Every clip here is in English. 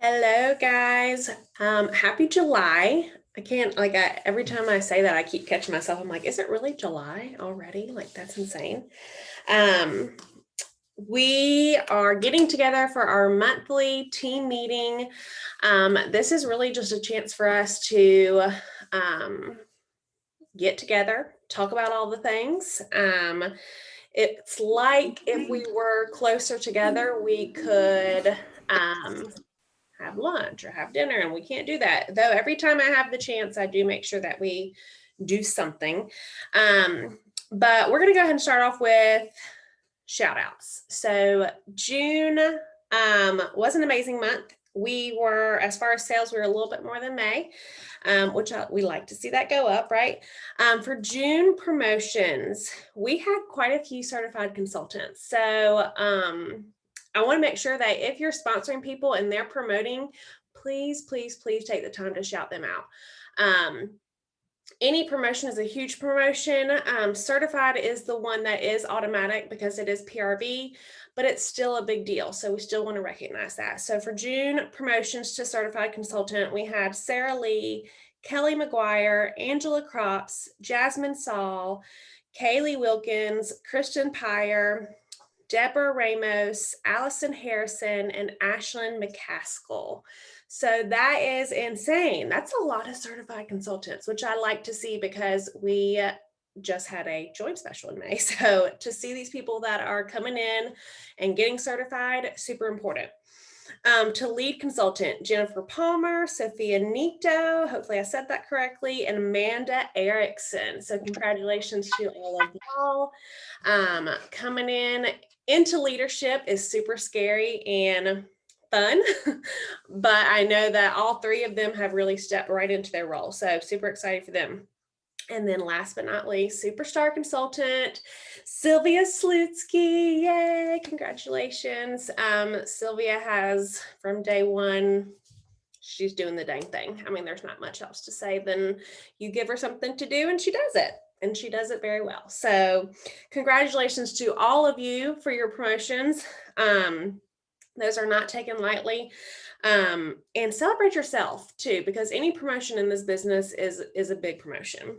Hello, guys. Happy July. I can't, every time I say that, I keep catching myself. I'm like, is it really July already? Like, that's insane. Um, we are getting together for our monthly team meeting. This is really just a chance for us to get together, talk about all the things. It's like if we were closer together, we could have lunch or have dinner, and we can't do that. Though every time I have the chance, I do make sure that we do something. But we're going to go ahead and start off with shout outs. So June was an amazing month. We were, as far as sales, we were a little bit more than May, which we like to see that go up, right? For June promotions, we had quite a few certified consultants. So I want to make sure that if you're sponsoring people and they're promoting, please, please, please take the time to shout them out. Any promotion is a huge promotion. Certified is the one that is automatic because it is PRV, but it's still a big deal. So we still want to recognize that. So for June promotions to certified consultant, we had Sarah Lee, Kelly McGuire, Angela Crops, Jasmine Saul, Kaylee Wilkins, Kristen Pyre, Deborah Ramos, Allison Harrison, and Ashlyn McCaskill. So that is insane. That's a lot of certified consultants, which I like to see because we just had a joint special in May. So to see these people that are coming in and getting certified, super important. To lead consultant, Jennifer Palmer, Sophia Nito, hopefully I said that correctly, and Amanda Erickson. So congratulations to all of y'all. Coming in into leadership is super scary and fun, but I know that all three of them have really stepped right into their role. So super excited for them. And then last but not least, superstar consultant, Sylvia Slutsky. Yay, congratulations. Sylvia has from day one, she's doing the dang thing. I mean, there's not much else to say than you give her something to do and she does it. And she does it very well. So congratulations to all of you for your promotions. Those are not taken lightly. And celebrate yourself too, because any promotion in this business is a big promotion.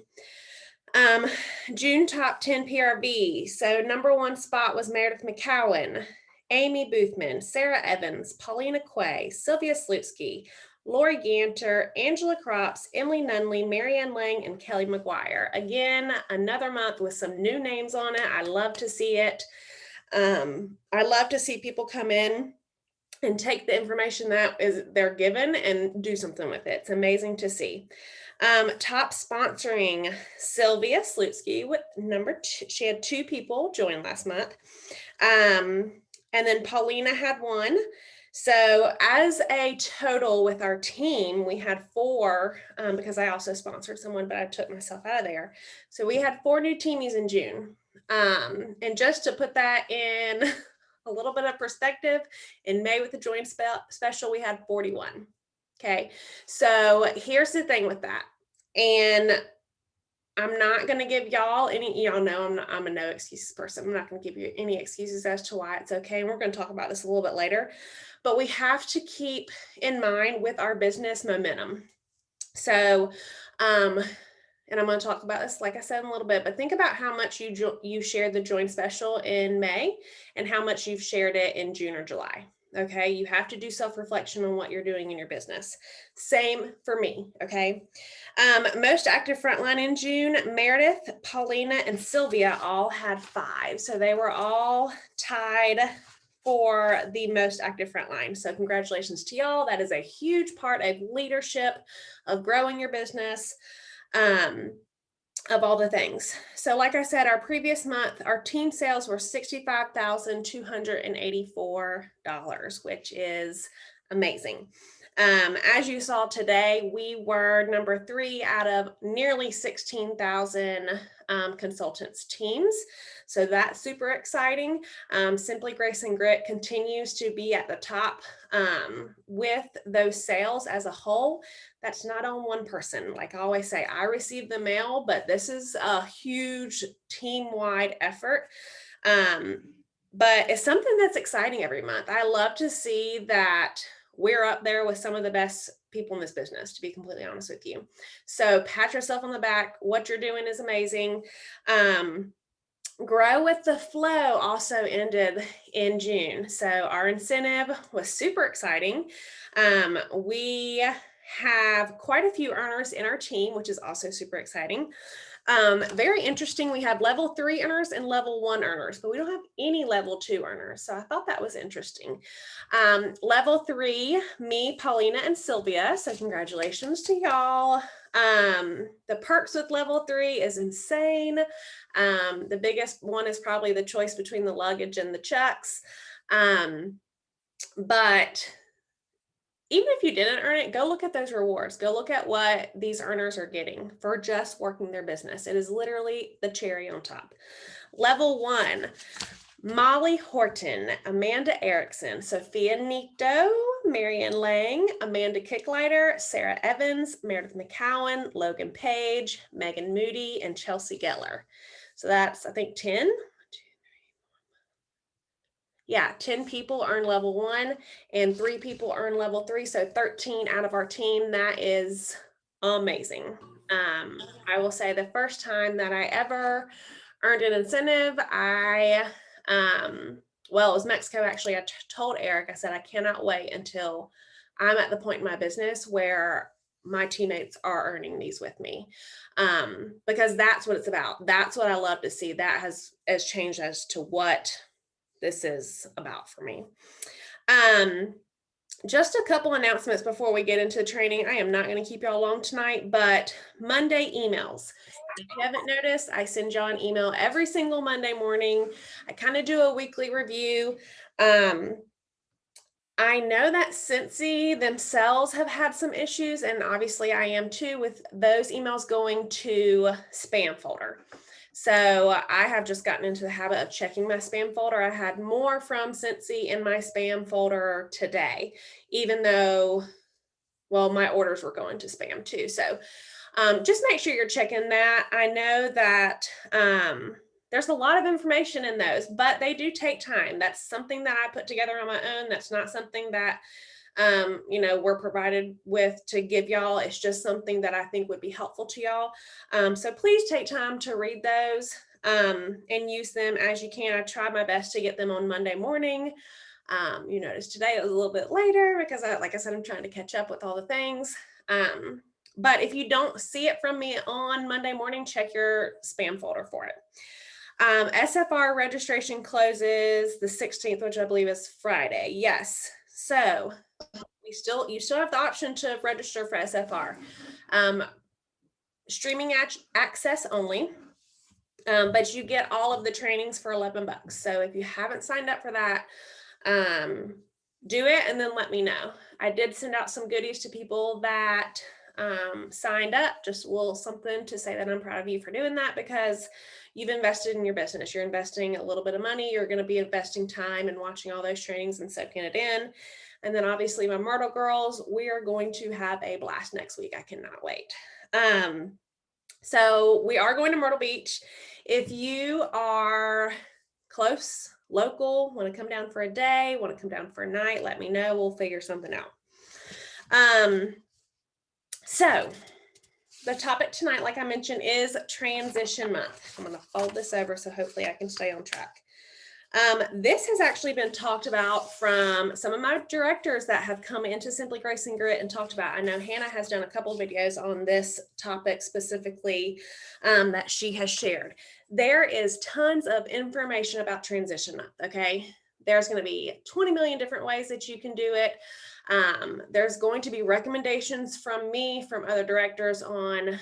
June top 10 PRV. So number one spot was Meredith McCowan, Amy Boothman, Sarah Evans, Paulina Quay, Sylvia Slutsky, Lori Ganter, Angela Crops, Emily Nunley, Marianne Lang, and Kelly McGuire. Again, another month with some new names on it. I love to see it. I love to see people come in and take the information that is they're given and do something with it. It's amazing to see. Top sponsoring, Sylvia Slutsky with number two. She had two people join last month. And then Paulina had one. So as a total with our team, we had four, because I also sponsored someone, but I took myself out of there. So we had four new teamies in June. And just to put that in a little bit of perspective, in May with the joint special, we had 41. Okay. So here's the thing with that. And I'm not going to give y'all any, y'all know I'm a no excuses person. I'm not going to give you any excuses as to why it's okay. And we're going to talk about this a little bit later, but we have to keep in mind with our business momentum. So, and I'm going to talk about this, like I said, in a little bit, but think about how much you shared the joint special in May and how much you've shared it in June or July. Okay. You have to do self-reflection on what you're doing in your business. Same for me. Okay. Most active frontline in June, Meredith, Paulina, and Sylvia all had 5. So they were all tied for the most active frontline. So congratulations to y'all. That is a huge part of leadership, of growing your business, of all the things. So like I said, our previous month, our team sales were $65,284, which is amazing. As you saw today, we were number 3 out of nearly 16,000 consultants teams. So that's super exciting. Simply Grace and Grit continues to be at the top with those sales as a whole. That's not on one person. Like I always say, I receive the mail, but this is a huge team-wide effort. But it's something that's exciting every month. I love to see that we're up there with some of the best people in this business, to be completely honest with you. So pat yourself on the back. What you're doing is amazing. Grow with the Flow also ended in June. So our incentive was super exciting. We have quite a few earners in our team, which is also super exciting. Very interesting. We have level 3 earners and level 1 earners, but we don't have any level 2 earners. So I thought that was interesting. Level 3, me, Paulina, and Sylvia. So congratulations to y'all. The perks with level 3 is insane. The biggest one is probably the choice between the luggage and the chucks. But even if you didn't earn it, go look at those rewards. Go look at what these earners are getting for just working their business. It is literally the cherry on top. Level 1, Molly Horton, Amanda Erickson, Sophia Nito, Marianne Lang, Amanda Kicklighter, Sarah Evans, Meredith McCowan, Logan Page, Megan Moody, and Chelsea Geller. So that's, I think, 10. Yeah, 10 people earn level 1 and 3 people earn level 3. So 13 out of our team. That is amazing. I will say the first time that I ever earned an incentive, well, it was Mexico actually. I told Eric, I said, I cannot wait until I'm at the point in my business where my teammates are earning these with me, because that's what it's about. That's what I love to see. That has changed as to what this is about for me. Just a couple announcements before we get into the training. I am not going to keep y'all long tonight, but Monday emails. If you haven't noticed, I send y'all an email every single Monday morning. I kind of do a weekly review. I know that Scentsy themselves have had some issues, and obviously I am too, with those emails going to spam folder. So I have just gotten into the habit of checking my spam folder. I had more from Scentsy in my spam folder today, even though, well, my orders were going to spam too. So just make sure you're checking that. I know that there's a lot of information in those, but they do take time. That's something that I put together on my own. That's not something that we're provided with to give y'all. It's just something that I think would be helpful to y'all. So please take time to read those and use them as you can. I try my best to get them on Monday morning. You notice today it was a little bit later because like I said, I'm trying to catch up with all the things. But if you don't see it from me on Monday morning, check your spam folder for it. SFR registration closes the 16th, which I believe is Friday. Yes. So you still have the option to register for SFR. Streaming access only, but you get all of the trainings for $11. So if you haven't signed up for that, do it and then let me know. I did send out some goodies to people that signed up, just something to say that I'm proud of you for doing that, because you've invested in your business. You're investing a little bit of money. You're going to be investing time and watching all those trainings and soaking it in. And then obviously my Myrtle girls, we are going to have a blast next week. I cannot wait. So we are going to Myrtle Beach. If you are close, local, want to come down for a day, want to come down for a night, let me know. We'll figure something out. So the topic tonight, like I mentioned, is transition month. I'm going to fold this over so hopefully I can stay on track. This has actually been talked about from some of my directors that have come into Simply Grace and Grit and talked about. I know Hannah has done a couple of videos on this topic specifically that she has shared. There is tons of information about transition month, okay? There's going to be 20 million different ways that you can do it. There's going to be recommendations from me, from other directors on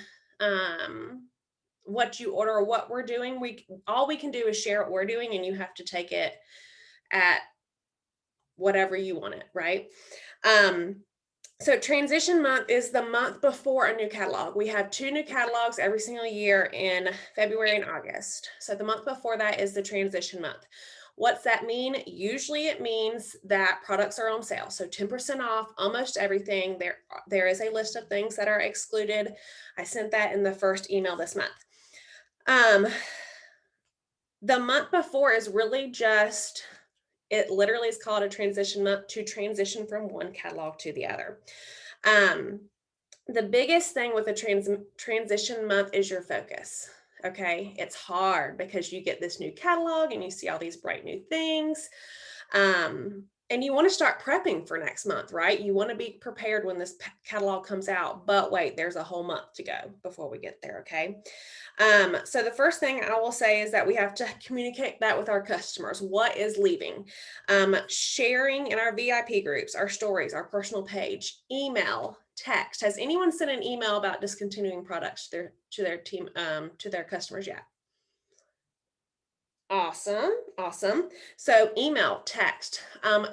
what you order or what we're doing. All we can do is share what we're doing, and you have to take it at whatever you want it, right? So transition month is the month before a new catalog. We have 2 new catalogs every single year in February and August. So the month before that is the transition month. What's that mean? Usually it means that products are on sale. So 10% off almost everything. There is a list of things that are excluded. I sent that in the first email this month. The month before is really just It literally is called a transition month, to transition from one catalog to the other. The biggest thing with a transition month is your focus. Okay, it's hard because you get this new catalog and you see all these bright new things. And you want to start prepping for next month, right? You want to be prepared when this catalog comes out, but wait, there's a whole month to go before we get there, okay? So the first thing I will say is that we have to communicate that with our customers. What is leaving? Sharing in our VIP groups, our stories, our personal page, email, text. Has anyone sent an email about discontinuing products to their team, to their customers yet? Awesome. Awesome. So email, text.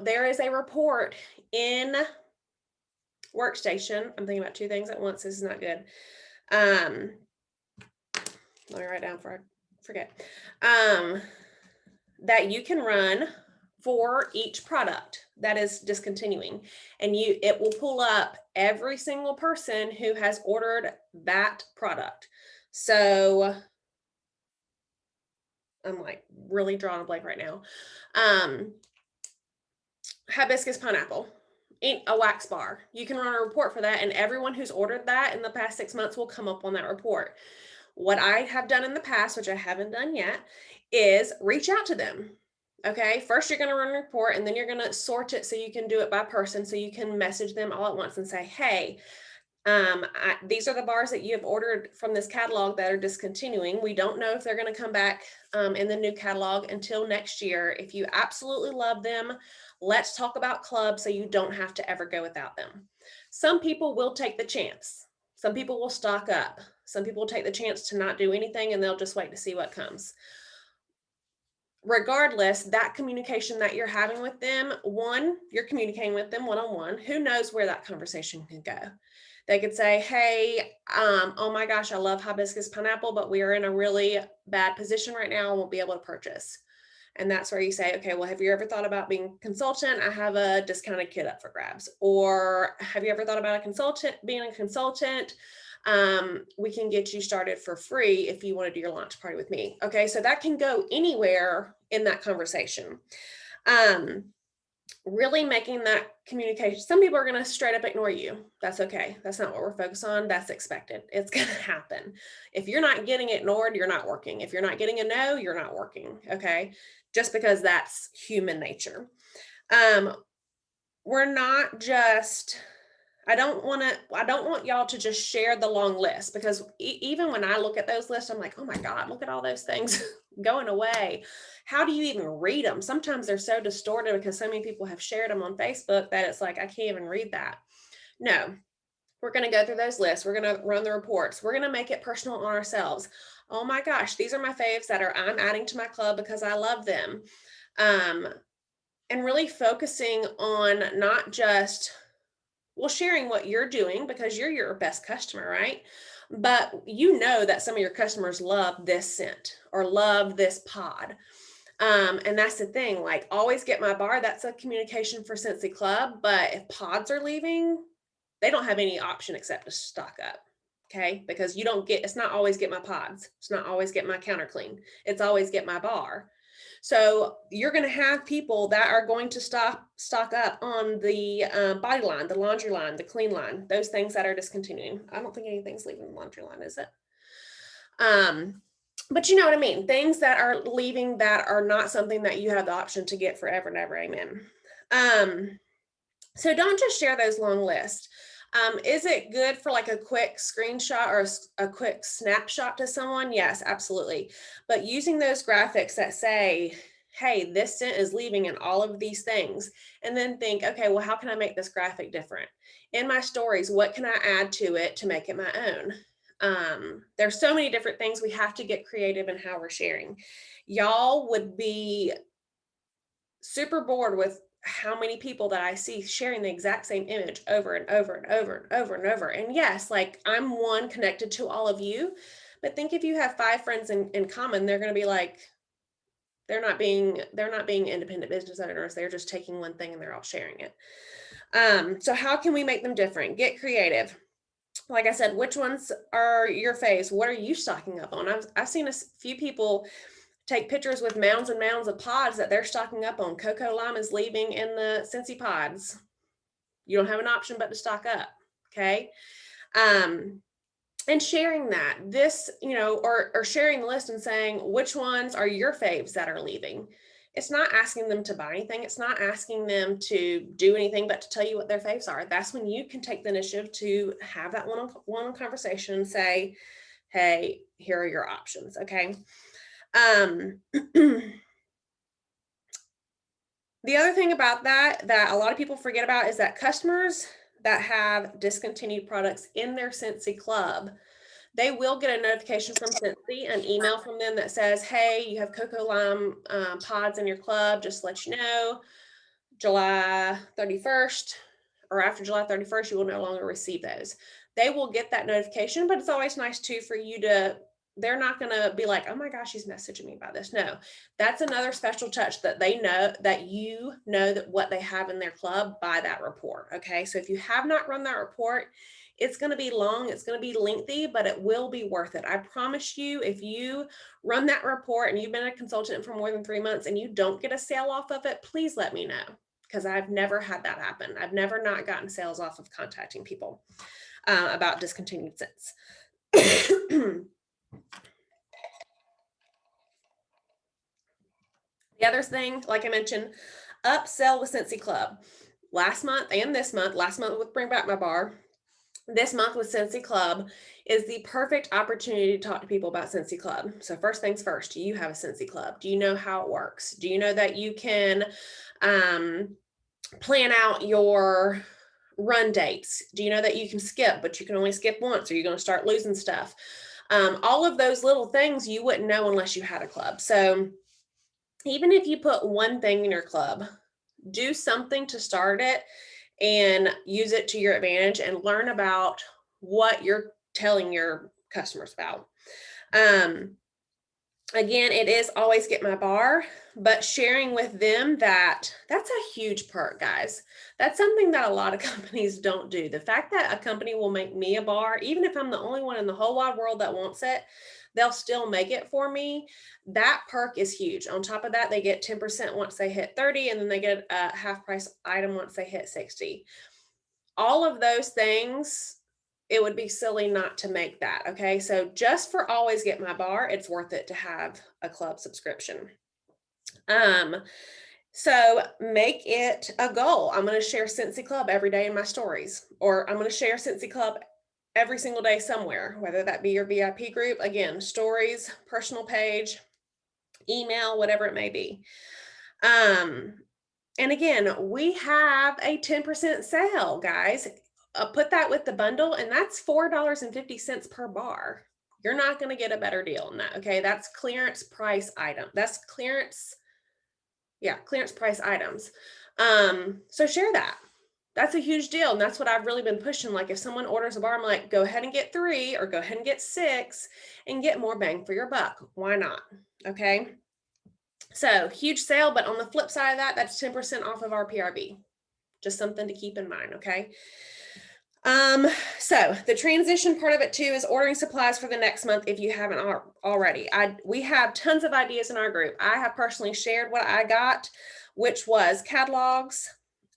There is a report in Workstation. I'm thinking about two things at once. This is not good. Let me write down before I forget. That you can run for each product that is discontinuing, and it will pull up every single person who has ordered that product. So I'm like really drawing a blank right now. Hibiscus pineapple, a wax bar. You can run a report for that, and everyone who's ordered that in the past 6 months will come up on that report. What I have done in the past, which I haven't done yet, is reach out to them. Okay, first you're going to run a report, and then you're going to sort it so you can do it by person, so you can message them all at once and say, hey, these are the bars that you have ordered from this catalog that are discontinuing. We don't know if they're going to come back in the new catalog until next year. If you absolutely love them, let's talk about clubs so you don't have to ever go without them. Some people will take the chance. Some people will stock up. Some people will take the chance to not do anything, and they'll just wait to see what comes. Regardless, that communication that you're having with them, one, you're communicating with them one-on-one. Who knows where that conversation can go? They could say, hey, oh my gosh, I love hibiscus pineapple, but we are in a really bad position right now and won't be able to purchase. And that's where you say, okay, well, have you ever thought about being a consultant? I have a discounted kit up for grabs. Or have you ever thought about being a consultant? We can get you started for free if you want to do your launch party with me. Okay, so that can go anywhere in that conversation. Really making that communication. Some people are going to straight up ignore you. That's okay. That's not what we're focused on. That's expected. It's going to happen. If you're not getting ignored, you're not working. If you're not getting a no, you're not working. Okay, just because that's human nature. We're not just, I don't want y'all to just share the long list, because even when I look at those lists, I'm like, oh my God, look at all those things going away. How do you even read them? Sometimes they're so distorted because so many people have shared them on Facebook that it's like, I can't even read that. No, we're going to go through those lists. We're going to run the reports. We're going to make it personal on ourselves. Oh my gosh, these are my faves that I'm adding to my club because I love them. And really focusing on not just, well, sharing what you're doing because you're your best customer, right? But you know that some of your customers love this scent or love this pod. And that's the thing, like, always get my bar. That's a communication for Scentsy Club. But if pods are leaving, they don't have any option except to stock up. Okay, because it's not always get my pods. It's not always get my counter clean. It's always get my bar. So you're going to have people that are going to stock up on the body line, the laundry line, the clean line, those things that are discontinuing. I don't think anything's leaving the laundry line, is it? But you know what I mean? Things that are leaving that are not something that you have the option to get forever and ever. Amen. So don't just share those long lists. Is it good for like a quick screenshot or a quick snapshot to someone? Yes, absolutely. But using those graphics that say, hey, this scent is leaving in all of these things, and then think, okay, well, how can I make this graphic different? In my stories, what can I add to it to make it my own? There's so many different things. We have to get creative in how we're sharing. Y'all would be super bored with how many people that I see sharing the exact same image over and over and over and over and over. And yes, like, I'm one connected to all of you, but think if you have 5 friends in common, they're going to be like, they're not being independent business owners. They're just taking one thing and they're all sharing it. So how can we make them different? Get creative. Like I said, which ones are your faves? What are you stocking up on? I've seen a few people take pictures with mounds and mounds of pods that they're stocking up on. Coco Lime is leaving in the Scentsy pods. You don't have an option but to stock up, okay? And sharing that, this, or sharing the list and saying, which ones are your faves that are leaving? It's not asking them to buy anything. It's not asking them to do anything but to tell you what their faves are. That's when you can take the initiative to have that one-on-one conversation and say, hey, here are your options, okay? The other thing about that a lot of people forget about is that customers that have discontinued products in their Scentsy club, they will get a notification from Scentsy, an email from them that says, hey, you have Coco Lime pods in your club, just to let you know, July 31st or after July 31st, you will no longer receive those. They will get that notification, but it's always nice too for you to, they're not going to be like, oh my gosh, he's messaging me about this. No, that's another special touch that they know, that you know that what they have in their club by that report. Okay. So if you have not run that report, it's going to be long, it's going to be lengthy, but it will be worth it. I promise you, if you run that report and you've been a consultant for more than 3 months and you don't get a sale off of it, please let me know, because I've never had that happen. I've never not gotten sales off of contacting people about discontinued scents. The other thing, like I mentioned, upsell with Scentsy Club. Last month and this month, last month with Bring Back My Bar, this month with Scentsy Club is the perfect opportunity to talk to people about Scentsy Club. So first things first, do you have a Scentsy Club? Do you know how it works? Do you know that you can plan out your run dates? Do you know that you can skip, but you can only skip once, or you're going to start losing stuff? All of those little things you wouldn't know unless you had a club. So even if you put one thing in your club, do something to start it and use it to your advantage and learn about what you're telling your customers about. Again, it is always get my bar, but sharing with them that's a huge perk, guys. That's something that a lot of companies don't do. The fact that a company will make me a bar, even if I'm the only one in the whole wide world that wants it, they'll still make it for me. That perk is huge. On top of that, they get 10% once they hit 30, and then they get a half price item once they hit 60. All of those things, it would be silly not to make that. Okay. So just for always get my bar, it's worth it to have a club subscription. So make it a goal. I'm going to share Scentsy Club every day in my stories, or I'm going to share Scentsy Club every single day somewhere, whether that be your VIP group, again, stories, personal page, email, whatever it may be. And again, we have a 10% sale, guys. Put that with the bundle, and that's $4.50 per bar. You're not going to get a better deal than that. Okay. That's clearance price item. That's clearance. Yeah. Clearance price items. So share that. That's a huge deal. And that's what I've really been pushing. Like if someone orders a bar, I'm like, go ahead and get 3 or go ahead and get 6 and get more bang for your buck. Why not? Okay. So huge sale, but on the flip side of that, that's 10% off of our PRV. Just something to keep in mind. Okay. So the transition part of it too is ordering supplies for the next month if you haven't already. We have tons of ideas in our group. I have personally shared what I got, which was catalogs.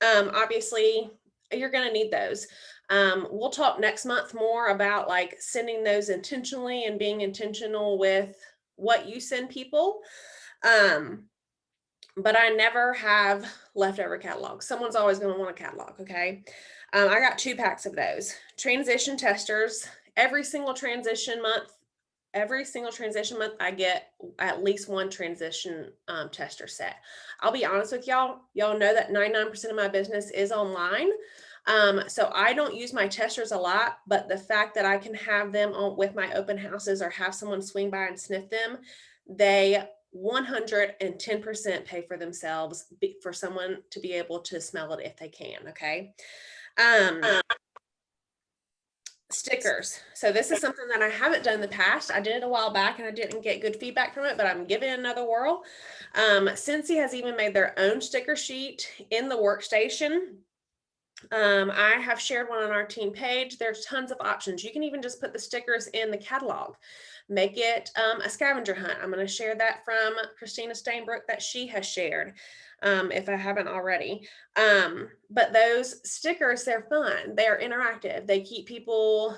Obviously, you're going to need those. We'll talk next month more about like sending those intentionally and being intentional with what you send people. But I never have leftover catalogs. Someone's always going to want a catalog. Okay. I got 2 packs of those transition testers. Every single transition month, I get at least 1 transition tester set. I'll be honest with y'all. Y'all know that 99% of my business is online. So I don't use my testers a lot, but the fact that I can have them on with my open houses or have someone swing by and sniff them, they 110% pay for themselves for someone to be able to smell it if they can. Okay. Stickers. So this is something that I haven't done in the past. I did it a while back and I didn't get good feedback from it, but I'm giving it another whirl. Scentsy has even made their own sticker sheet in the workstation. I have shared one on our team page. There's tons of options. You can even just put the stickers in the catalog, make it a scavenger hunt. I'm going to share that from Christina Stainbrook that she has shared, if I haven't already. But those stickers, they're fun. They're interactive. They keep people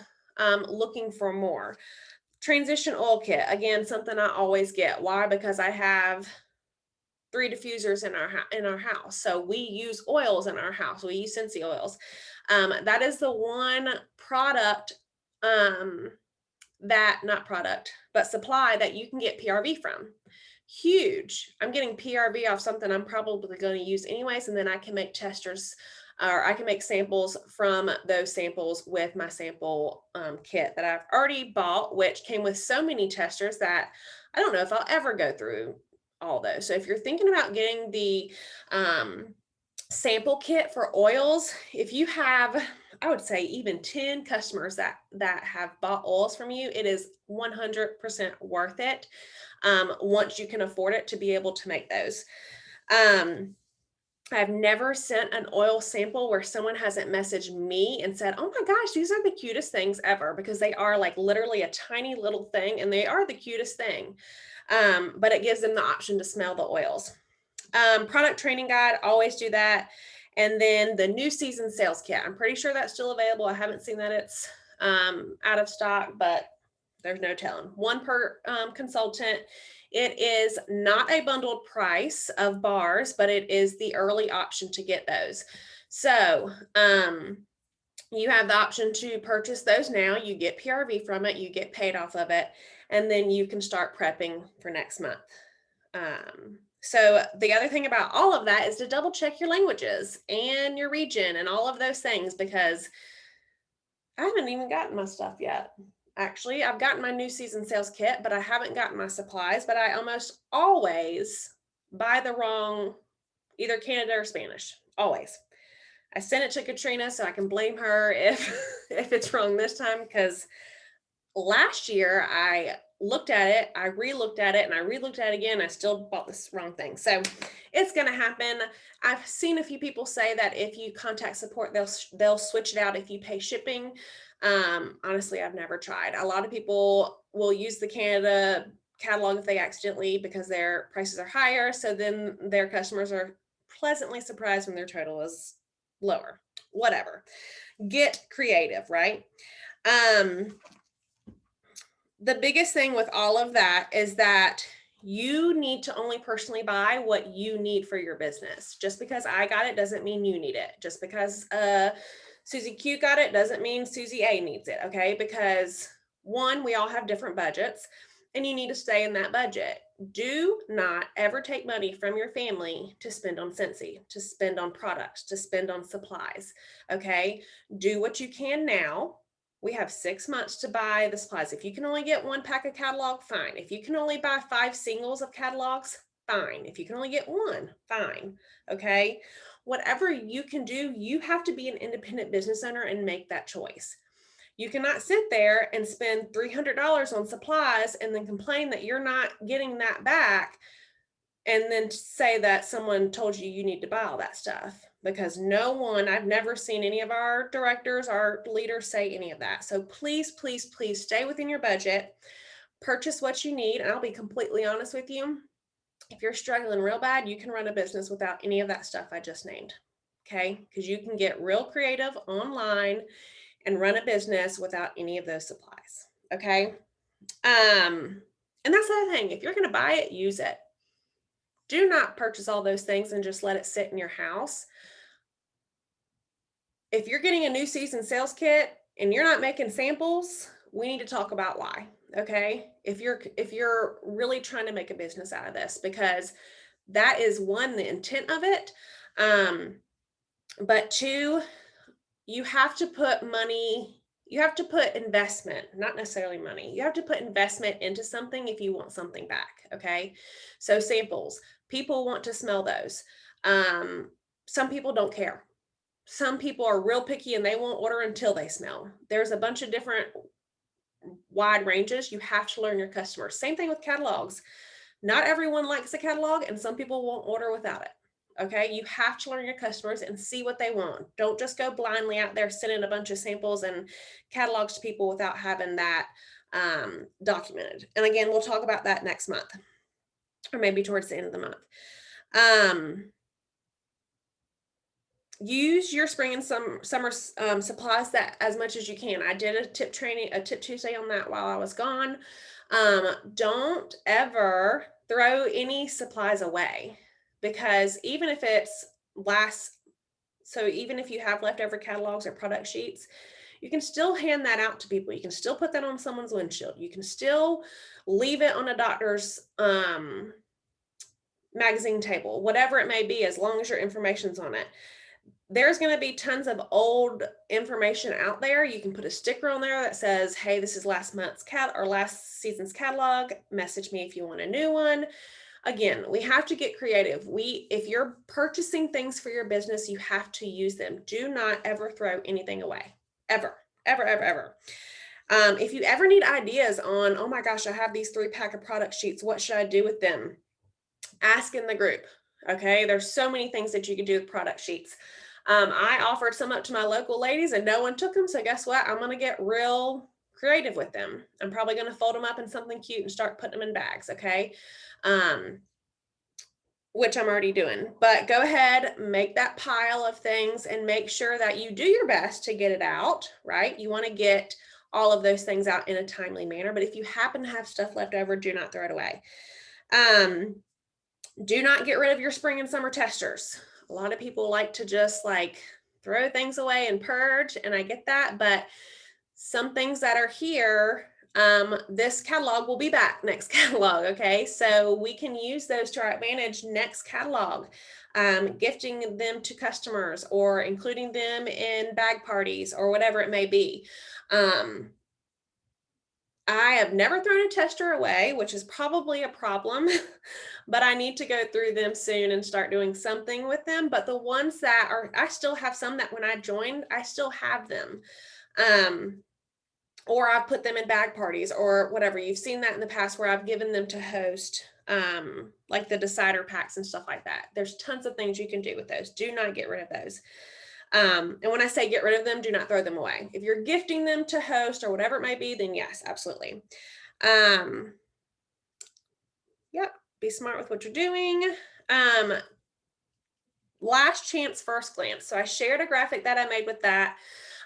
looking for more. Transition oil kit, again, something I always get. Why? Because I have 3 diffusers in our house. So we use oils in our house. We use Scentsy oils. That is the one product, that not product, but supply that you can get PRV from. Huge. I'm getting PRV off something I'm probably going to use anyways, and then I can make testers, or I can make samples from those samples with my sample kit that I've already bought, which came with so many testers that I don't know if I'll ever go through all those. So if you're thinking about getting the sample kit for oils, if you have, I would say even 10 customers that have bought oils from you, it is 100% worth it, once you can afford it, to be able to make those. I've never sent an oil sample where someone hasn't messaged me and said, oh my gosh, these are the cutest things ever, because they are like literally a tiny little thing, and they are the cutest thing. But it gives them the option to smell the oils. Product training guide, always do that. And then the new season sales kit, I'm pretty sure that's still available. I haven't seen that it's out of stock, but there's no telling. One per consultant. It is not a bundled price of bars, but it is the early option to get those. So you have the option to purchase those now. You get PRV from it, you get paid off of it, and then you can start prepping for next month. So the other thing about all of that is to double check your languages and your region and all of those things, because I haven't even gotten my stuff yet. Actually, I've gotten my new season sales kit, but I haven't gotten my supplies. But I almost always buy the wrong, either Canada or Spanish. Always. I sent it to Katrina so I can blame her if if it's wrong this time, because last year I looked at it, I re-looked at it, and I re-looked at it again. I still bought this wrong thing. So it's going to happen. I've seen a few people say that if you contact support, they'll switch it out if you pay shipping. Honestly, I've never tried. A lot of people will use the Canada catalog if they accidentally, because their prices are higher. So then their customers are pleasantly surprised when their total is lower. Whatever. Get creative, right? The biggest thing with all of that is that you need to only personally buy what you need for your business. Just because I got it doesn't mean you need it. Just because Susie Q got it doesn't mean Susie A needs it, okay? Because one, we all have different budgets, and you need to stay in that budget. Do not ever take money from your family to spend on Scentsy, to spend on products, to spend on supplies, okay? Do what you can now. We have 6 months to buy the supplies. If you can only get 1 pack of catalog, fine. If you can only buy 5 singles of catalogs, fine. If you can only get 1, fine. Okay. Whatever you can do, you have to be an independent business owner and make that choice. You cannot sit there and spend $300 on supplies and then complain that you're not getting that back, and then say that someone told you you need to buy all that stuff, because no one, I've never seen any of our directors, our leaders say any of that. So please, please, please stay within your budget, purchase what you need. And I'll be completely honest with you. If you're struggling real bad, you can run a business without any of that stuff I just named. Okay. Because you can get real creative online and run a business without any of those supplies. Okay. And that's the other thing. If you're going to buy it, use it. Do not purchase all those things and just let it sit in your house. If you're getting a new season sales kit and you're not making samples, we need to talk about why. Okay. If you're really trying to make a business out of this, because that is one, the intent of it. But two, you have to put money, you have to put investment, not necessarily money. You have to put investment into something if you want something back. Okay. So samples, people want to smell those. Some people don't care. Some people are real picky and they won't order until they smell. There's a bunch of different wide ranges. You have to learn your customers. Same thing with catalogs. Not everyone likes a catalog, and some people won't order without it. Okay, you have to learn your customers and see what they want. Don't just go blindly out there sending a bunch of samples and catalogs to people without having that documented. And again, we'll talk about that next month or maybe towards the end of the month. Use your spring and summer supplies that as much as you can. I did a tip Tuesday on that while I was gone. Don't ever throw any supplies away, because even if it's even if you have leftover catalogs or product sheets, you can still hand that out to people. You can still put that on someone's windshield. You can still leave it on a doctor's magazine table, whatever it may be, as long as your information's on it. There's going to be tons of old information out there. You can put a sticker on there that says, hey, this is last season's catalog. Message me if you want a new one. Again, we have to get creative. If you're purchasing things for your business, you have to use them. Do not ever throw anything away, ever, ever, ever, ever. If you ever need ideas on, oh my gosh, I have these 3-pack of product sheets, what should I do with them? Ask in the group. Okay, there's so many things that you can do with product sheets. I offered some up to my local ladies and no one took them. So guess what? I'm going to get real creative with them. I'm probably going to fold them up in something cute and start putting them in bags. Okay. Which I'm already doing, but go ahead, make that pile of things and make sure that you do your best to get it out, right? You want to get all of those things out in a timely manner, but if you happen to have stuff left over, do not throw it away. Do not get rid of your spring and summer testers. A lot of people like to just throw things away and purge, and I get that, but some things that are here, this catalog will be back next catalog, okay? So we can use those to our advantage next catalog, gifting them to customers or including them in bag parties or whatever it may be. I have never thrown a tester away, which is probably a problem, but I need to go through them soon and start doing something with them. But the ones that I still have some that when I joined, I still have them. Or I've put them in bag parties or whatever. You've seen that in the past where I've given them to host, like the decider packs and stuff like that. There's tons of things you can do with those. Do not get rid of those. And when I say get rid of them, do not throw them away. If you're gifting them to host or whatever it may be, then yes, absolutely. Yep, be smart with what you're doing. Last chance first glance. So I shared a graphic that I made with that.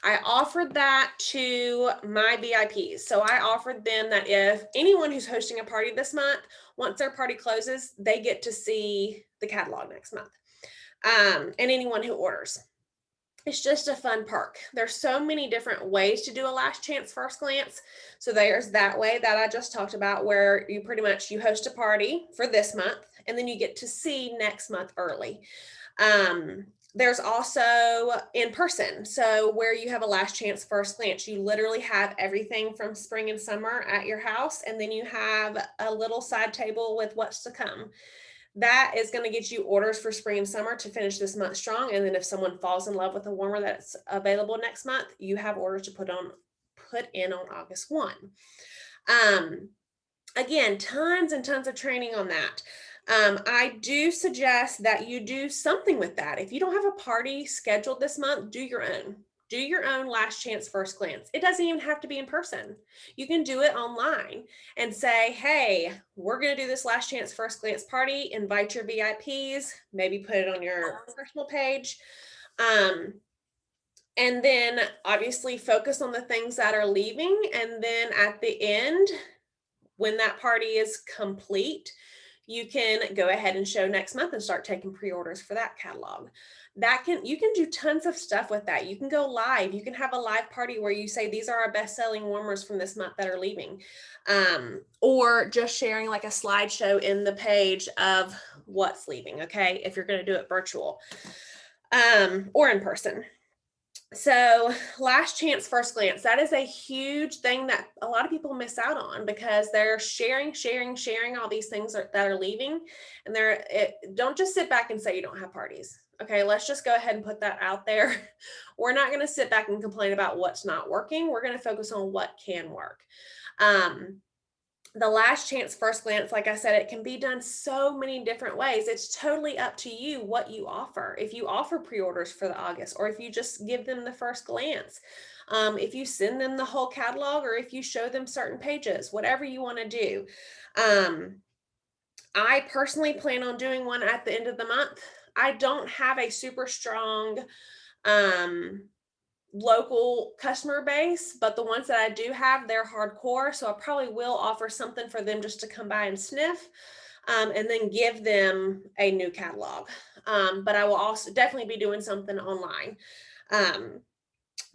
I offered that to my VIPs. So I offered them that if anyone who's hosting a party this month, once their party closes, they get to see the catalog next month. And anyone who orders. It's just a fun perk. There's so many different ways to do a last chance first glance. So there's that way that I just talked about where you host a party for this month and then you get to see next month early. There's also in person. So where you have a last chance first glance, you literally have everything from spring and summer at your house. And then you have a little side table with what's to come. That is going to get you orders for spring and summer to finish this month strong. And then if someone falls in love with a warmer that's available next month, you have orders to put in on August 1. Again, tons and tons of training on that. I do suggest that you do something with that. If you don't have a party scheduled this month, do your own. Do your own last chance first glance. It doesn't even have to be in person. You can do it online and say, hey, we're going to do this last chance first glance party. Invite your VIPs, maybe put it on your personal page. And then obviously focus on the things that are leaving. And then at the end, when that party is complete, you can go ahead and show next month and start taking pre-orders for that catalog. You can do tons of stuff with that. You can go live. You can have a live party where you say, these are our best-selling warmers from this month that are leaving. Or just sharing like a slideshow in the page of what's leaving, okay? If you're going to do it virtual or in person. So last chance first glance, that is a huge thing that a lot of people miss out on because they're sharing all these things that are leaving. And don't just sit back and say you don't have parties. Okay, let's just go ahead and put that out there. We're not going to sit back and complain about what's not working. We're going to focus on what can work. The last chance first glance, like I said, it can be done so many different ways. It's totally up to you what you offer. If you offer pre-orders for the August, or if you just give them the first glance, if you send them the whole catalog, or if you show them certain pages, whatever you want to do. I personally plan on doing one at the end of the month. I don't have a super strong local customer base, but the ones that I do have, they're hardcore. So I probably will offer something for them just to come by and sniff, and then give them a new catalog. But I will also definitely be doing something online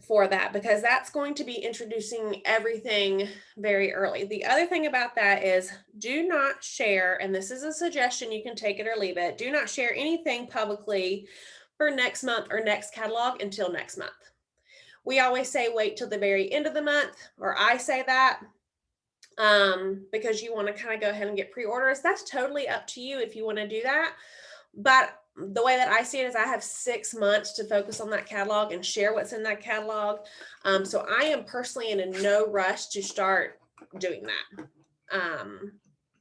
for that, because that's going to be introducing everything very early. The other thing about that is, do not share, and this is a suggestion, you can take it or leave it, do not share anything publicly for next month or next catalog until next month. We always say wait till the very end of the month, or I say that, because you want to kind of go ahead and get pre-orders. That's totally up to you if you want to do that. But the way that I see it is, I have 6 months to focus on that catalog and share what's in that catalog. So I am personally in no rush to start doing that.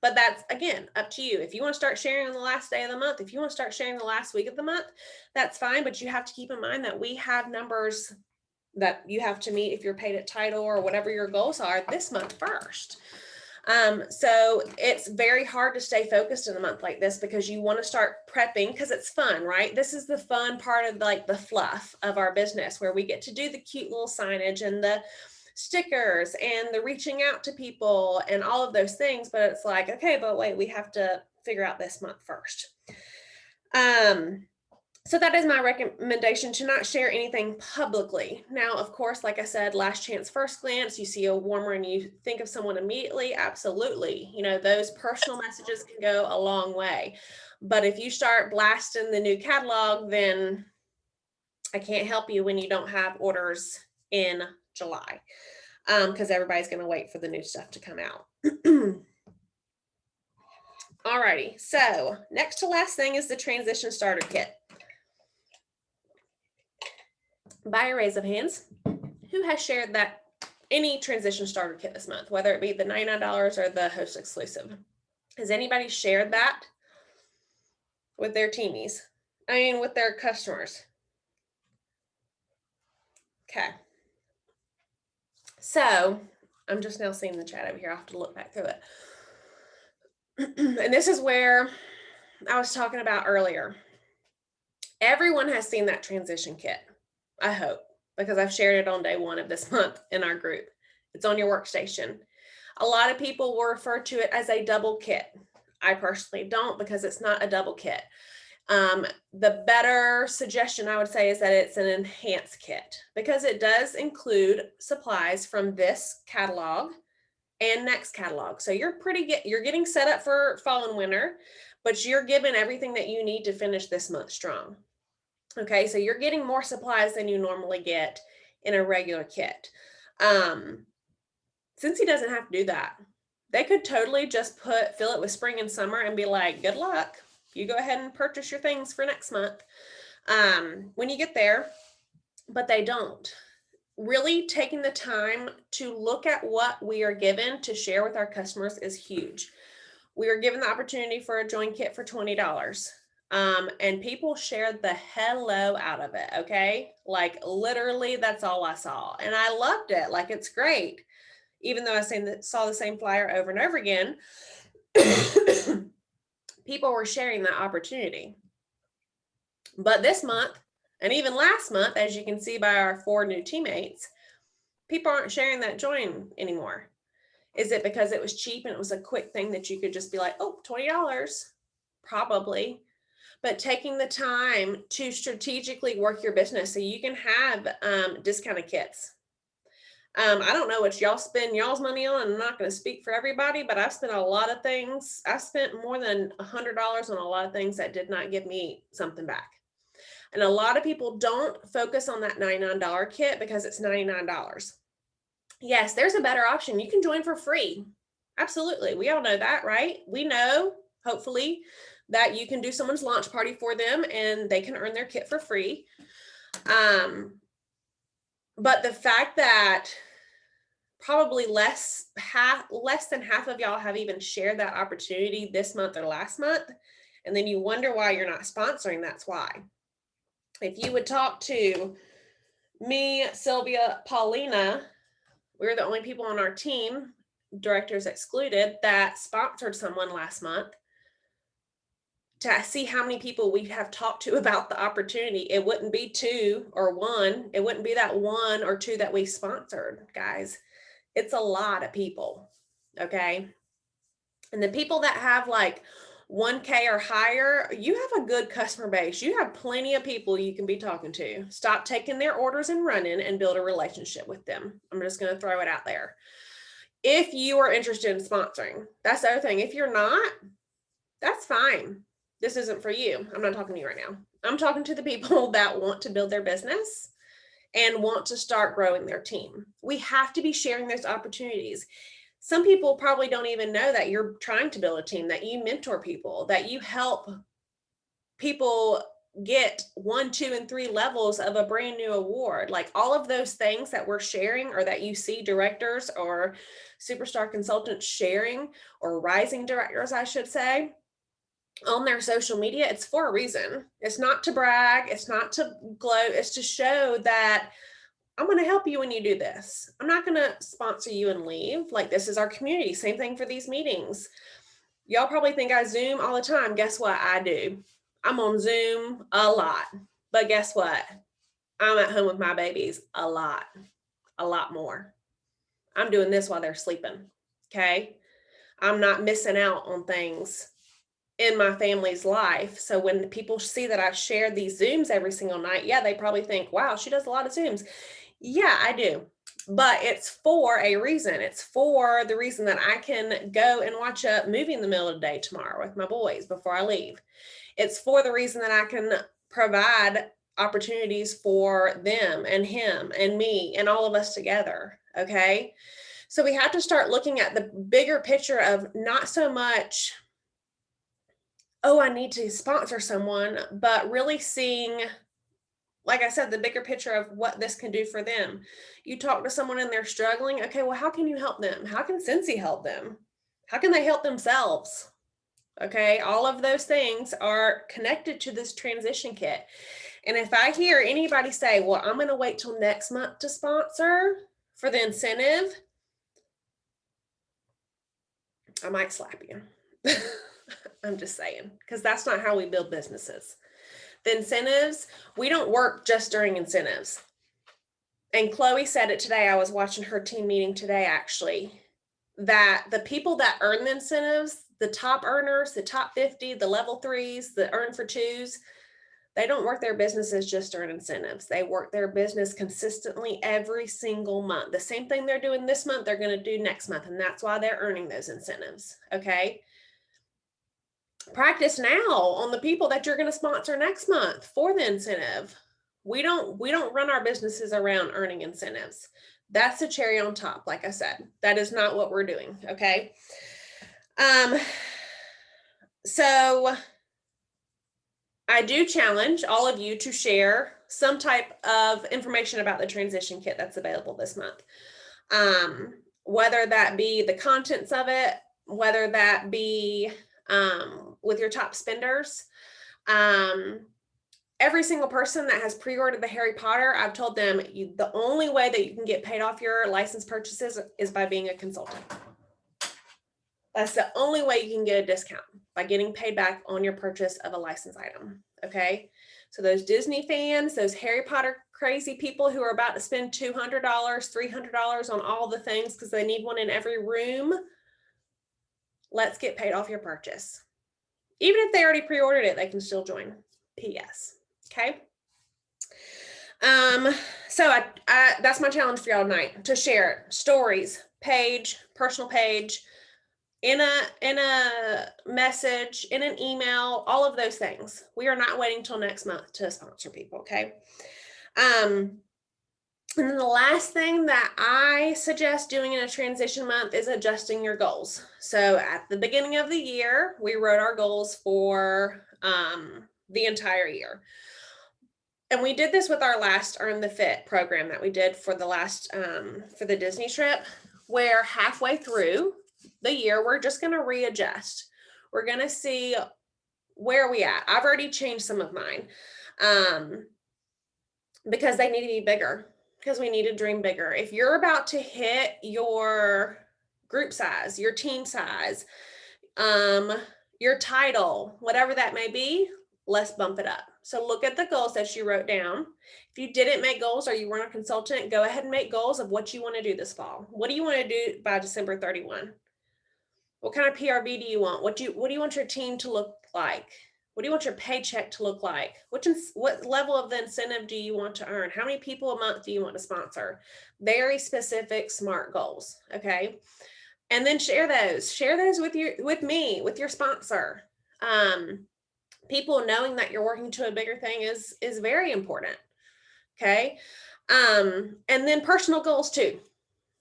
But that's, again, up to you. If you want to start sharing on the last day of the month, if you want to start sharing the last week of the month, that's fine. But you have to keep in mind that we have numbers that you have to meet if you're paid at title or whatever your goals are this month first. So it's very hard to stay focused in a month like this, because you want to start prepping, because it's fun, right? This is the fun part of like the fluff of our business, where we get to do the cute little signage and the stickers and the reaching out to people and all of those things. But it's like, okay, but wait, we have to figure out this month first. So that is my recommendation, to not share anything publicly. Now, of course, like I said, last chance first glance, you see a warmer and you think of someone immediately, absolutely. You know, those personal messages can go a long way. But if you start blasting the new catalog, then I can't help you when you don't have orders in July, because everybody's going to wait for the new stuff to come out. Alrighty, so next to last thing is the transition starter kit. By a raise of hands, who has shared that any transition starter kit this month, whether it be the $99 or the host exclusive? Has anybody shared that with their teamies? I mean, with their customers? Okay. So I'm just now seeing the chat over here. I'll have to look back through it. And this is where I was talking about earlier. Everyone has seen that transition kit, I hope, because I've shared it on day 1 of this month in our group. It's on your workstation. A lot of people will refer to it as a double kit. I personally don't, because it's not a double kit. The better suggestion I would say is that it's an enhanced kit, because it does include supplies from this catalog and next catalog. So you're getting set up for fall and winter, but you're given everything that you need to finish this month strong. Okay, so you're getting more supplies than you normally get in a regular kit. Since he doesn't have to do that, they could totally just fill it with spring and summer and be like, good luck. You go ahead and purchase your things for next month when you get there. But they don't. Really taking the time to look at what we are given to share with our customers is huge. We are given the opportunity for a join kit for $20. And people shared the hello out of it. Okay. Like literally that's all I saw. And I loved it. Like, it's great. Even though I saw the same flyer over and over again, people were sharing that opportunity. But this month, and even last month, as you can see by our 4 new teammates, people aren't sharing that join anymore. Is it because it was cheap and it was a quick thing that you could just be like, oh, $20? Probably. But taking the time to strategically work your business so you can have discounted kits. I don't know what y'all spend y'all's money on. I'm not going to speak for everybody, but I've spent a lot of things. I spent more than $100 on a lot of things that did not give me something back. And a lot of people don't focus on that $99 kit because it's $99. Yes, there's a better option. You can join for free. Absolutely. We all know that, right? We know, hopefully, that you can do someone's launch party for them and they can earn their kit for free. But the fact that probably less than half of y'all have even shared that opportunity this month or last month. And then you wonder why you're not sponsoring. That's why. If you would talk to me, Sylvia, Paulina, we're the only people on our team, directors excluded, that sponsored someone last month. To see how many people we have talked to about the opportunity, it wouldn't be 2 or 1. It wouldn't be that 1 or 2 that we sponsored, guys. It's a lot of people, okay? And the people that have like 1K or higher, you have a good customer base. You have plenty of people you can be talking to. Stop taking their orders and running and build a relationship with them. I'm just going to throw it out there. If you are interested in sponsoring, that's the other thing. If you're not, that's fine. This isn't for you. I'm not talking to you right now. I'm talking to the people that want to build their business and want to start growing their team. We have to be sharing those opportunities. Some people probably don't even know that you're trying to build a team, that you mentor people, that you help people get 1, 2, and 3 levels of a brand new award. Like all of those things that we're sharing, or that you see directors or superstar consultants sharing, or rising directors, I should say, on their social media, it's for a reason. It's not to brag. It's not to gloat. It's to show that I'm going to help you when you do this. I'm not going to sponsor you and leave. Like, this is our community. Same thing for these meetings. Y'all probably think I Zoom all the time. Guess what? I do. I'm on Zoom a lot. But guess what? I'm at home with my babies a lot more. I'm doing this while they're sleeping. Okay. I'm not missing out on things in my family's life. So when people see that I share these Zooms every single night, yeah, they probably think, wow, she does a lot of Zooms. Yeah, I do. But it's for a reason. It's for the reason that I can go and watch a movie in the middle of the day tomorrow with my boys before I leave. It's for the reason that I can provide opportunities for them and him and me and all of us together. Okay. So we have to start looking at the bigger picture of not so much, oh, I need to sponsor someone, but really seeing, like I said, the bigger picture of what this can do for them. You talk to someone and they're struggling. Okay, well, how can you help them? How can Scentsy help them? How can they help themselves? Okay, all of those things are connected to this transition kit. And if I hear anybody say, well, I'm going to wait till next month to sponsor for the incentive, I might slap you. I'm just saying, because that's not how we build businesses. The incentives, we don't work just during incentives. And Chloe said it today. I was watching her team meeting today, actually, that the people that earn the incentives, the top earners, the top 50, the level 3s, the earn for 2s, they don't work their businesses just to earn incentives. They work their business consistently every single month. The same thing they're doing this month, they're going to do next month. And that's why they're earning those incentives. Okay. Practice now on the people that you're going to sponsor next month for the incentive. We don't run our businesses around earning incentives. That's the cherry on top. Like I said, that is not what we're doing. Okay. So I do challenge all of you to share some type of information about the transition kit that's available this month. Whether that be the contents of it, whether that be with your top spenders. Every single person that has pre-ordered the Harry Potter, I've told them the only way that you can get paid off your license purchases is by being a consultant. That's the only way you can get a discount, by getting paid back on your purchase of a license item. Okay. So those Disney fans, those Harry Potter crazy people who are about to spend $200, $300 on all the things because they need one in every room, let's get paid off your purchase. Even if they already pre-ordered it, they can still join. PS. Okay. So I that's my challenge for y'all tonight, to share stories, page, personal page, in a message, in an email, all of those things. We are not waiting till next month to sponsor people. Okay. And then the last thing that I suggest doing in a transition month is adjusting your goals. So at the beginning of the year, we wrote our goals for the entire year. And we did this with our last Earn the Fit program that we did for the last, for the Disney trip. where halfway through the year, we're just going to readjust. We're going to see where we at. I've already changed some of mine because they need to be bigger, because we need to dream bigger. If you're about to hit your group size, your team size, your title, whatever that may be, let's bump it up. So look at the goals that you wrote down. If you didn't make goals or you weren't a consultant, go ahead and make goals of what you want to do this fall. What do you want to do by December 31? What kind of PRV do you want? What do you want your team to look like? What do you want your paycheck to look like? What level of the incentive do you want to earn? How many people a month do you want to sponsor? Very specific, smart goals. Okay. And then share those with me, with your sponsor. People knowing that you're working to a bigger thing is very important. Okay. And then personal goals too.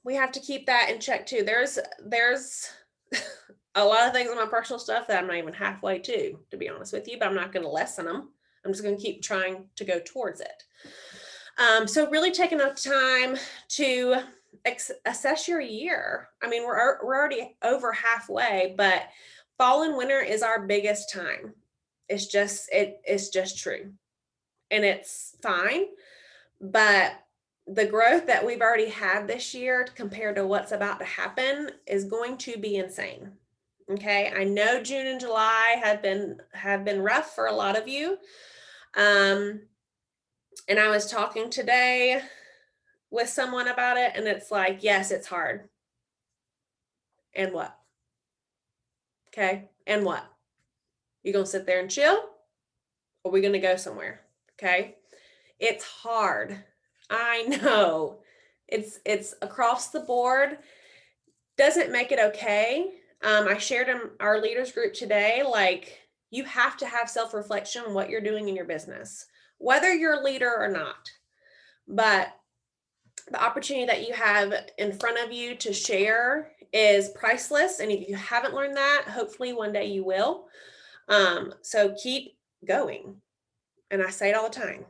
We have to keep that in check too. There's a lot of things in my personal stuff that I'm not even halfway to be honest with you, but I'm not going to lessen them. I'm just going to keep trying to go towards it. So really taking enough time to assess your year. I mean, we're already over halfway, but fall and winter is our biggest time. It's just true, and it's fine. But the growth that we've already had this year compared to what's about to happen is going to be insane. Okay, I know June and July have been rough for a lot of you. And I was talking today with someone about it, and it's like, yes, it's hard. And what? Okay, and what? You gonna sit there and chill? Or are we gonna go somewhere? Okay, it's hard. I know. It's across the board. Doesn't make it okay. I shared in our leaders group today, like, you have to have self-reflection on what you're doing in your business, whether you're a leader or not. But the opportunity that you have in front of you to share is priceless. And if you haven't learned that, hopefully one day you will. So keep going. And I say it all the time.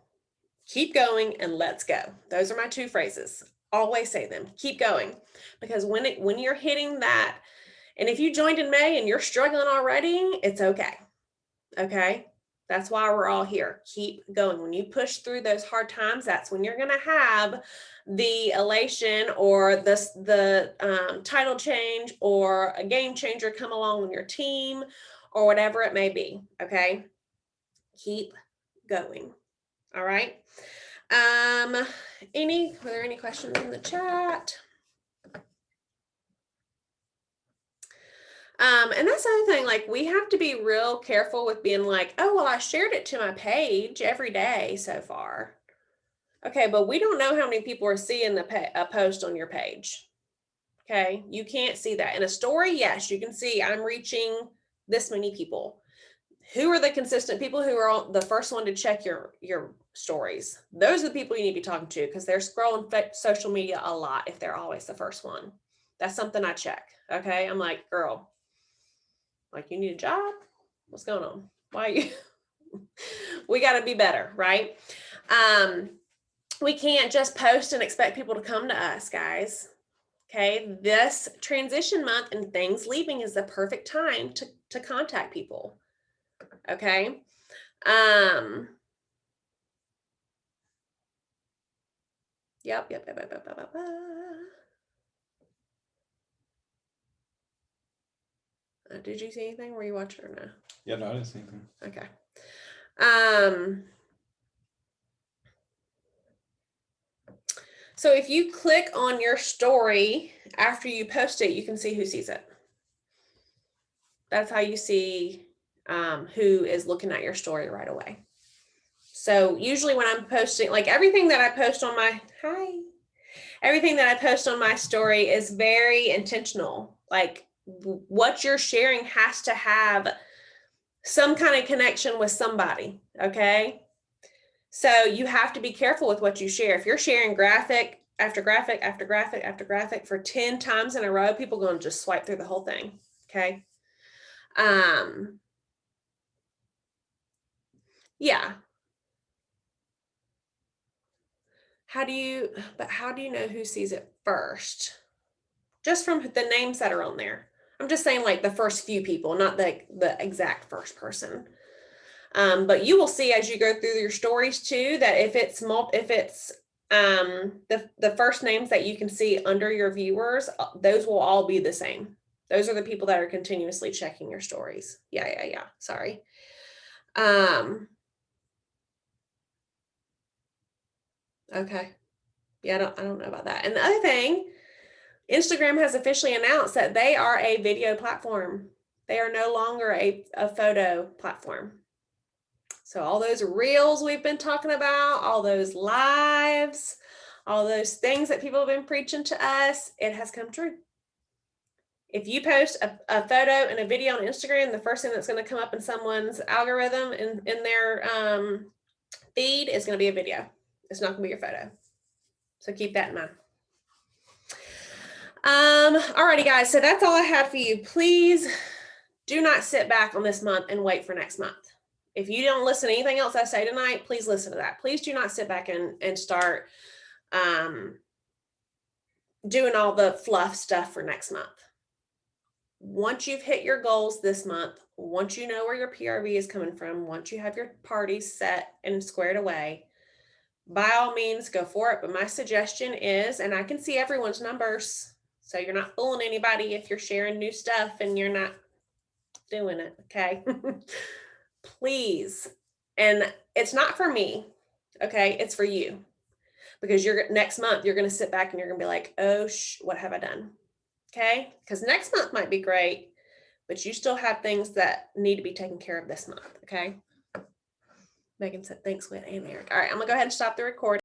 Keep going and let's go. Those are my two phrases. Always say them. Keep going. Because when you're hitting that, and if you joined in May and you're struggling already, it's okay. Okay? That's why we're all here. Keep going. When you push through those hard times, that's when you're going to have the elation or the title change or a game changer come along with your team or whatever it may be. Okay? Keep going. All right? Were there any questions in the chat? And that's the other thing, like, we have to be real careful with being like, oh, well, I shared it to my page every day so far. Okay, but we don't know how many people are seeing a post on your page. Okay, you can't see that. In a story, yes, you can see I'm reaching this many people. Who are the consistent people who are the first one to check your stories? Those are the people you need to be talking to, because they're scrolling social media a lot if they're always the first one. That's something I check. Okay, I'm like, girl, like, you need a job? What's going on? Why are you? We got to be better, right? We can't just post and expect people to come to us, guys. Okay, this transition month and things leaving is the perfect time to contact people. Okay. Yep. Did you see anything? Were you watching or no? Yeah, no, I didn't see anything. Okay. So if you click on your story after you post it, you can see who sees it. That's how you see who is looking at your story right away. So usually when I'm posting, like, everything that I post on my story is very intentional. Like, what you're sharing has to have some kind of connection with somebody. Okay. So you have to be careful with what you share. If you're sharing graphic after graphic after graphic after graphic for 10 times in a row, people are going to just swipe through the whole thing. Okay. Yeah. How do you know who sees it first? just from the names that are on there. I'm just saying like the first few people, not the exact first person. But you will see as you go through your stories too, that if it's the first names that you can see under your viewers, those will all be the same. Those are the people that are continuously checking your stories. Yeah. Sorry. Okay. Yeah, I don't know about that. And the other thing, Instagram has officially announced that they are a video platform. They are no longer a photo platform. So all those reels we've been talking about, all those lives, all those things that people have been preaching to us, it has come true. If you post a photo and a video on Instagram, the first thing that's going to come up in someone's algorithm in their feed is going to be a video. It's not going to be your photo. So keep that in mind. Alrighty, guys. So that's all I have for you. Please do not sit back on this month and wait for next month. If you don't listen to anything else I say tonight, please listen to that. Please do not sit back and start doing all the fluff stuff for next month. Once you've hit your goals this month, once you know where your PRV is coming from, once you have your parties set and squared away, by all means, go for it. But my suggestion is, and I can see everyone's numbers, so you're not fooling anybody if you're sharing new stuff and you're not doing it, okay? Please. And it's not for me, okay? It's for you. Because next month, you're going to sit back and you're going to be like, oh, what have I done? Okay? Because next month might be great, but you still have things that need to be taken care of this month, okay? Megan said, thanks, Whit and Eric. All right, I'm going to go ahead and stop the recording.